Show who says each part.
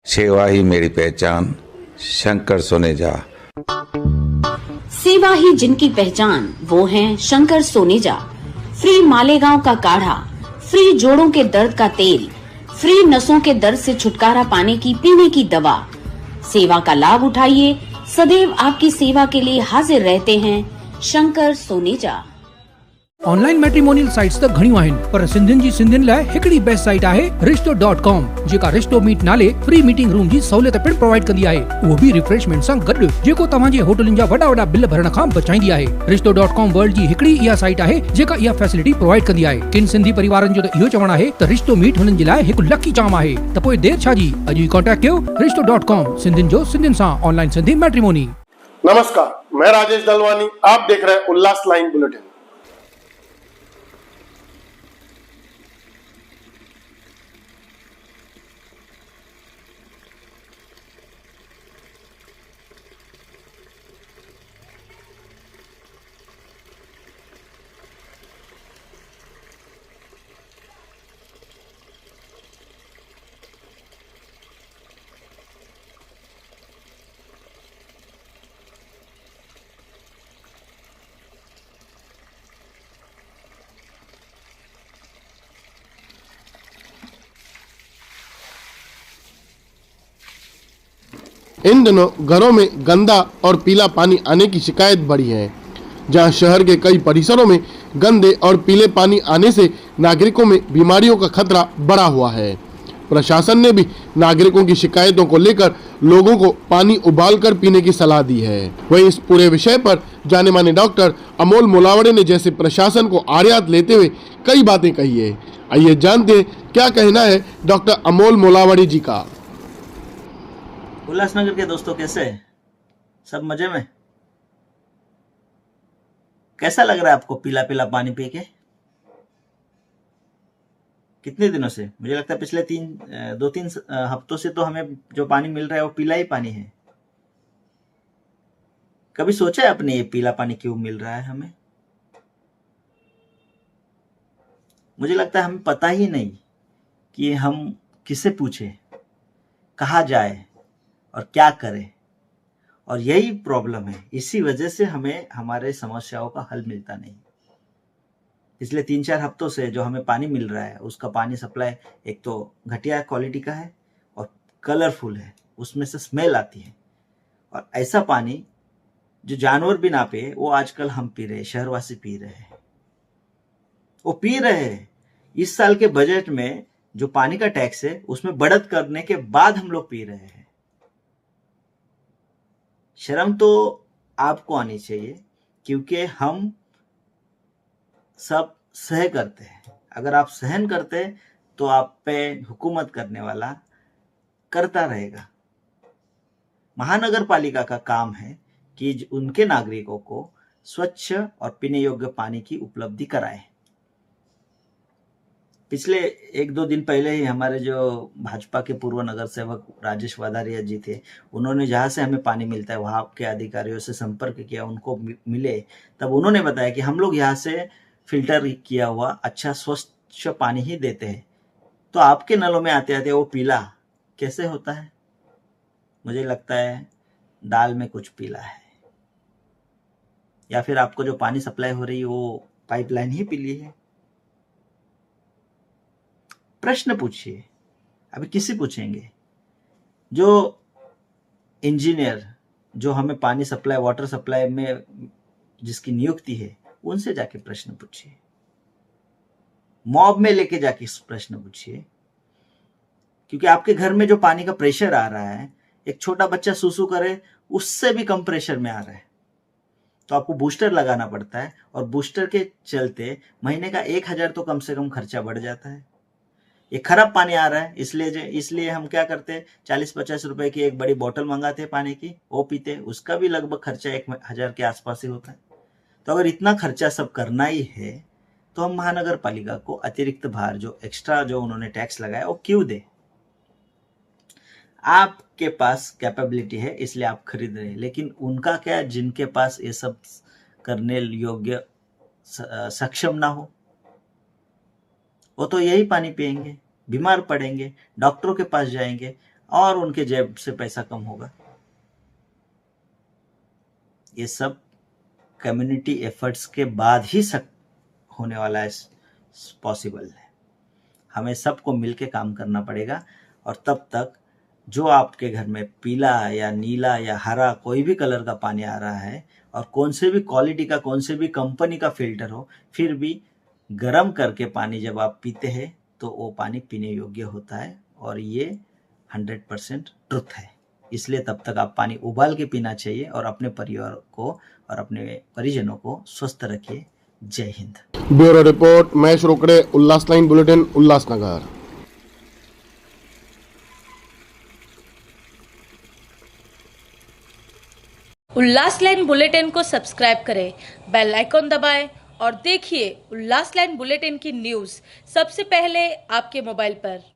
Speaker 1: सेवा ही मेरी पहचान, शंकर सोनेजा।
Speaker 2: सेवा ही जिनकी पहचान, वो हैं शंकर सोनेजा। फ्री मालेगांव का काढ़ा, फ्री जोड़ों के दर्द का तेल, फ्री नसों के दर्द से छुटकारा पाने की पीने की दवा। सेवा का लाभ उठाइए, सदैव आपकी सेवा के लिए हाजिर रहते हैं Shankar Soneja.
Speaker 3: Online matrimonial sites त घणियूं आहिनि, पर सिंधियुनि जी सिंधियुनि लाइ हिकड़ी बेस्ट साइट आहे रिश्तो.com, जेका रिश्तो मीट नाले फ्री मीटिंग रूम जी सहूलियत पिण प्रोवाइड कंदी आहे, उहो बि रिफ्रेशमेंट सां गॾु, जेको तव्हां जे होटलनि जा वॾा बिल भरण खां बचाईंदी आहे। रिश्तो.com वर्ल्ड जी हिकड़ी इहा साइट आहे जेका इहा फैसिलिटी प्रोवाइड कंदी आहे। किन सिंधी परिवारनि जो त इहो चवणु आहे त रिश्तो मीट हुननि जे लाइ हिकु लकी चाम आहे, त पोइ देर छा जी, अॼु ई कांटेक्ट कयो रिश्तो.com, सिंधियुनि जो सिंधियुनि सां ऑनलाइन सिंधी मैट्रिमोनी।
Speaker 4: नमस्कार, मैं राजेश दलवानी, आप देख रहे हैं उल्लास लाइन बुलेटिन। इन दिनों घरों में गंदा और पीला पानी आने की शिकायत बढ़ी है। जहां शहर के कई परिसरों में गंदे और पीले पानी आने से नागरिकों में बीमारियों का खतरा बढ़ा हुआ है। प्रशासन ने भी नागरिकों की शिकायतों को लेकर लोगों को पानी उबालकर पीने की सलाह दी है। वहीं इस पूरे विषय पर जाने माने डॉक्टर अमोल मोलावड़े ने जैसे प्रशासन को आड़ियात लेते हुए कई बातें कही है। आइए जानते हैं क्या कहना है डॉक्टर अमोल मोलावड़े जी का।
Speaker 5: उल्लासनगर के दोस्तों, कैसे हैं? सब मजे में? कैसा लग रहा है आपको पीला पीला पानी पी के? कितने दिनों से? मुझे लगता है पिछले दो तीन हफ्तों से तो हमें जो पानी मिल रहा है वो पीला ही पानी है। कभी सोचा है आपने ये पीला पानी क्यों मिल रहा है हमें? मुझे लगता है हमें पता ही नहीं कि हम किससे पूछे, कहाँ जाए और क्या करें, और यही प्रॉब्लम है। इसी वजह से हमें हमारे समस्याओं का हल मिलता नहीं। पिछले 3-4 हफ्तों से जो हमें पानी मिल रहा है उसका पानी सप्लाई एक तो घटिया क्वालिटी का है और कलरफुल है, उसमें से स्मेल आती है। और ऐसा पानी जो जानवर भी ना पिए वो आजकल हम पी रहे हैं, शहरवासी पी रहे हैं। वो पी रहे हैं। इस साल के बजट में जो पानी का टैक्स है उसमें बढ़त करने के बाद हम लोग पी रहे हैं। शर्म तो आपको आनी चाहिए, क्योंकि हम सब सह करते हैं। अगर आप सहन करते तो आप पे हुकूमत करने वाला करता रहेगा। महानगर पालिका का काम है कि उनके नागरिकों को स्वच्छ और पीने योग्य पानी की उपलब्धि कराए। पिछले 1-2 दिन पहले ही हमारे जो भाजपा के पूर्व नगर सेवक राजेश वाधारिया जी थे, उन्होंने जहाँ से हमें पानी मिलता है वहाँ के अधिकारियों से संपर्क किया, उनको मिले, तब उन्होंने बताया कि हम लोग यहाँ से फिल्टर किया हुआ अच्छा स्वच्छ पानी ही देते हैं। तो आपके नलों में आते आते वो पीला कैसे होता है? मुझे लगता है दाल में कुछ पीला है, या फिर आपको जो पानी सप्लाई हो रही है वो पाइपलाइन ही पीली है। प्रश्न पूछिए, अभी किसी पूछेंगे? जो इंजीनियर जो हमें पानी सप्लाई, वाटर सप्लाई में जिसकी नियुक्ति है, उनसे जाके प्रश्न पूछिए। मॉब में लेके जाके प्रश्न पूछिए, क्योंकि आपके घर में जो पानी का प्रेशर आ रहा है, एक छोटा बच्चा सुसु करे उससे भी कम प्रेशर में आ रहा है। तो आपको बूस्टर लगाना पड़ता है, और बूस्टर के चलते महीने का 1000 तो कम से कम खर्चा बढ़ जाता है। ये खराब पानी आ रहा है, इसलिए हम क्या करते हैं, 40-50 रुपए की एक बड़ी बोतल मंगाते हैं पानी की, वो पीते हैं। उसका भी लगभग खर्चा 1000 के आसपास ही होता है। तो अगर इतना खर्चा सब करना ही है तो हम महानगर पालिका को अतिरिक्त भार, जो एक्स्ट्रा जो उन्होंने टैक्स लगाया, वो क्यों दे? आपके पास कैपेबिलिटी है इसलिए आप खरीद रहे हैं, लेकिन उनका क्या, जिनके पास ये सब करने योग्य सक्षम ना हो, वो तो यही पानी पिएंगे, बीमार पड़ेंगे, डॉक्टरों के पास जाएंगे, और उनके जेब से पैसा कम होगा। ये सब कम्युनिटी एफर्ट्स के बाद ही होने वाला है, पॉसिबल है। हमें सबको मिलके काम करना पड़ेगा और तब तक जो आपके घर में पीला या नीला या हरा कोई भी कलर का पानी आ रहा है और कौन से भी क्वालिटी का, कौन से भी कंपनी का फिल्टर हो, फिर भी गर्म करके पानी जब आप पीते हैं तो वो पानी पीने योग्य होता है और ये 100% ट्रुथ है। इसलिए तब तक आप पानी उबाल के पीना चाहिए और अपने परिवार को और अपने परिजनों को स्वस्थ रखिए। जय हिंद।
Speaker 4: ब्यूरो रिपोर्ट महेश रोकड़े, उल्लास लाइन बुलेटिन, उल्लासनगर।
Speaker 6: उल्लास लाइन बुलेटिन को सब्सक्राइब करें, बेल आइकॉन दबाएं और देखिए उल्लास लाइन बुलेटिन की न्यूज़ सबसे पहले आपके मोबाइल पर।